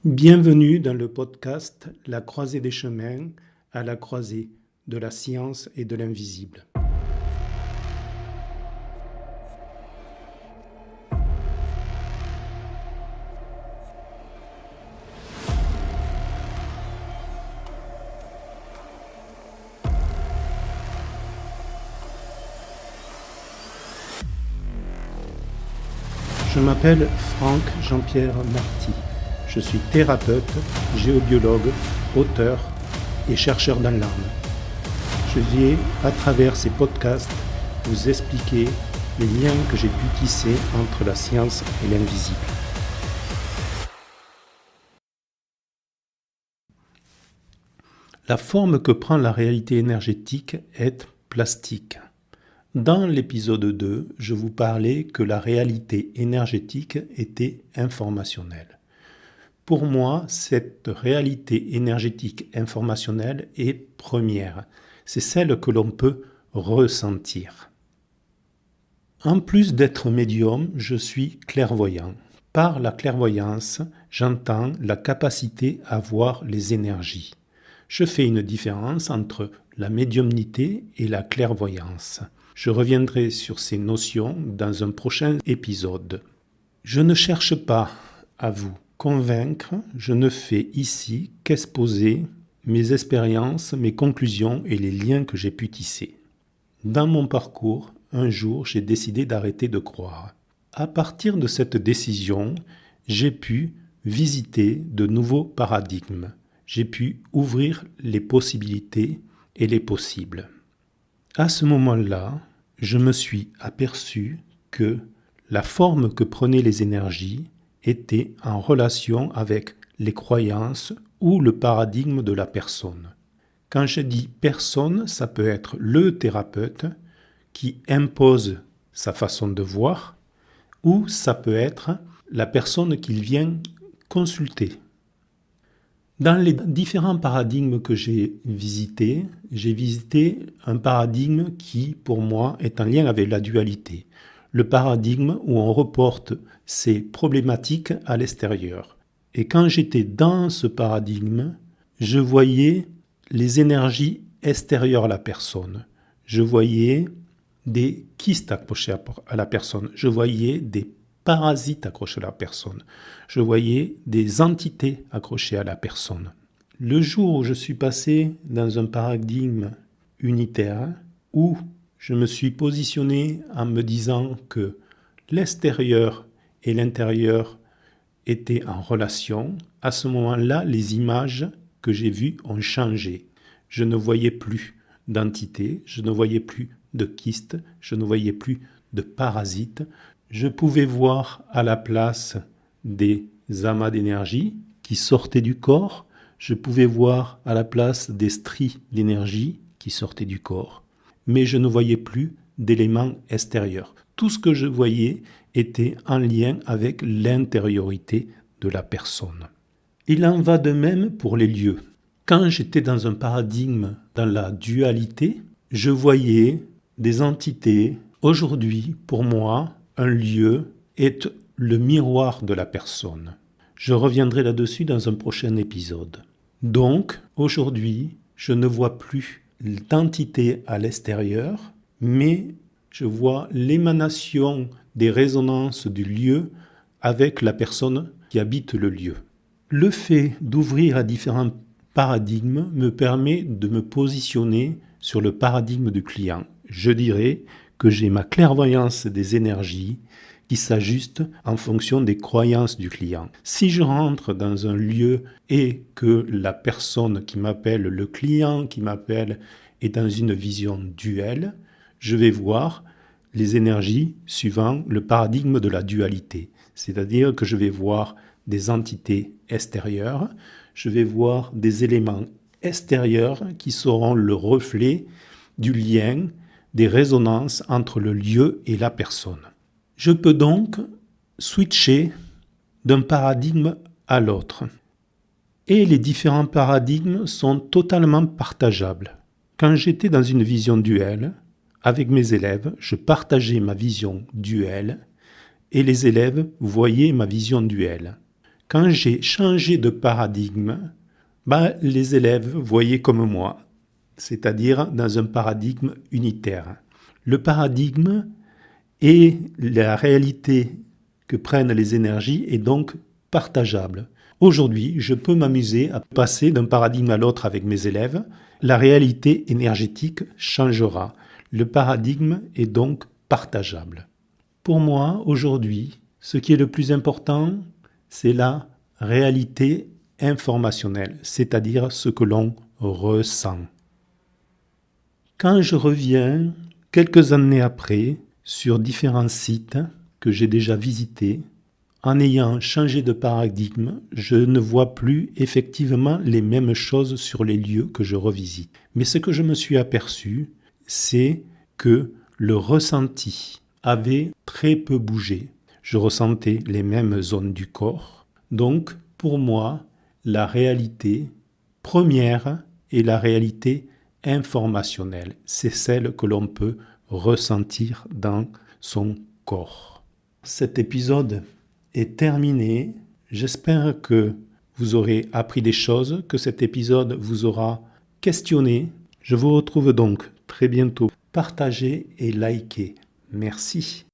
Bienvenue dans le podcast La croisée des chemins, à la croisée de la science et de l'invisible. Je m'appelle Franck Jean-Pierre Marty. Je suis thérapeute, géobiologue, auteur et chercheur dans l'âme. Je vais, à travers ces podcasts, vous expliquer les liens que j'ai pu tisser entre la science et l'invisible. La forme que prend la réalité énergétique est plastique. Dans l'épisode 2, je vous parlais que la réalité énergétique était informationnelle. Pour moi, cette réalité énergétique informationnelle est première. C'est celle que l'on peut ressentir. En plus d'être médium, je suis clairvoyant. Par la clairvoyance, j'entends la capacité à voir les énergies. Je fais une différence entre la médiumnité et la clairvoyance. Je reviendrai sur ces notions dans un prochain épisode. Je ne cherche pas à vous convaincre, je ne fais ici qu'exposer mes expériences, mes conclusions et les liens que j'ai pu tisser. Dans mon parcours, un jour, j'ai décidé d'arrêter de croire. À partir de cette décision, j'ai pu visiter de nouveaux paradigmes. J'ai pu ouvrir les possibilités et les possibles. À ce moment-là, je me suis aperçu que la forme que prenaient les énergies était en relation avec les croyances ou le paradigme de la personne. Quand je dis personne, ça peut être le thérapeute qui impose sa façon de voir, ou ça peut être la personne qu'il vient consulter. Dans les différents paradigmes que j'ai visité un paradigme qui, pour moi, est en lien avec la dualité. Le paradigme où on reporte ses problématiques à l'extérieur. Et quand j'étais dans ce paradigme, je voyais les énergies extérieures à la personne. Je voyais des kystes accrochés à la personne. Je voyais des parasites accrochés à la personne. Je voyais des entités accrochées à la personne. Le jour où je suis passé dans un paradigme unitaire, où je me suis positionné en me disant que l'extérieur et l'intérieur étaient en relation, à ce moment-là, les images que j'ai vues ont changé. Je ne voyais plus d'entités, je ne voyais plus de kystes, je ne voyais plus de parasites. Je pouvais voir à la place des amas d'énergie qui sortaient du corps, je pouvais voir à la place des stries d'énergie qui sortaient du corps, mais je ne voyais plus d'éléments extérieurs. Tout ce que je voyais était en lien avec l'intériorité de la personne. Il en va de même pour les lieux. Quand j'étais dans un paradigme, dans la dualité, je voyais des entités. Aujourd'hui, pour moi, un lieu est le miroir de la personne. Je reviendrai là-dessus dans un prochain épisode. Donc, aujourd'hui, je ne vois plus d'entité à l'extérieur, mais je vois l'émanation des résonances du lieu avec la personne qui habite le lieu. Le fait d'ouvrir à différents paradigmes me permet de me positionner sur le paradigme du client. Je dirais que j'ai ma clairvoyance des énergies qui s'ajuste en fonction des croyances du client. Si je rentre dans un lieu et que la personne qui m'appelle, le client qui m'appelle, est dans une vision duelle, je vais voir les énergies suivant le paradigme de la dualité. C'est-à-dire que je vais voir des entités extérieures, je vais voir des éléments extérieurs qui seront le reflet du lien, des résonances entre le lieu et la personne. Je peux donc switcher d'un paradigme à l'autre. Et les différents paradigmes sont totalement partageables. Quand j'étais dans une vision duelle, avec mes élèves, je partageais ma vision duelle et les élèves voyaient ma vision duelle. Quand j'ai changé de paradigme, les élèves voyaient comme moi, c'est-à-dire dans un paradigme unitaire. Le paradigme et la réalité que prennent les énergies est donc partageable. Aujourd'hui, je peux m'amuser à passer d'un paradigme à l'autre avec mes élèves. La réalité énergétique changera. Le paradigme est donc partageable. Pour moi, aujourd'hui, ce qui est le plus important, c'est la réalité informationnelle, c'est-à-dire ce que l'on ressent. Quand je reviens, quelques années après, sur différents sites que j'ai déjà visités, en ayant changé de paradigme, je ne vois plus effectivement les mêmes choses sur les lieux que je revisite. Mais ce que je me suis aperçu, c'est que le ressenti avait très peu bougé. Je ressentais les mêmes zones du corps. Donc, pour moi, la réalité première est la réalité informationnelle. C'est celle que l'on peut ressentir dans son corps. Cet épisode est terminé. J'espère que vous aurez appris des choses, que cet épisode vous aura questionné. Je vous retrouve donc très bientôt. Partagez et likez. Merci.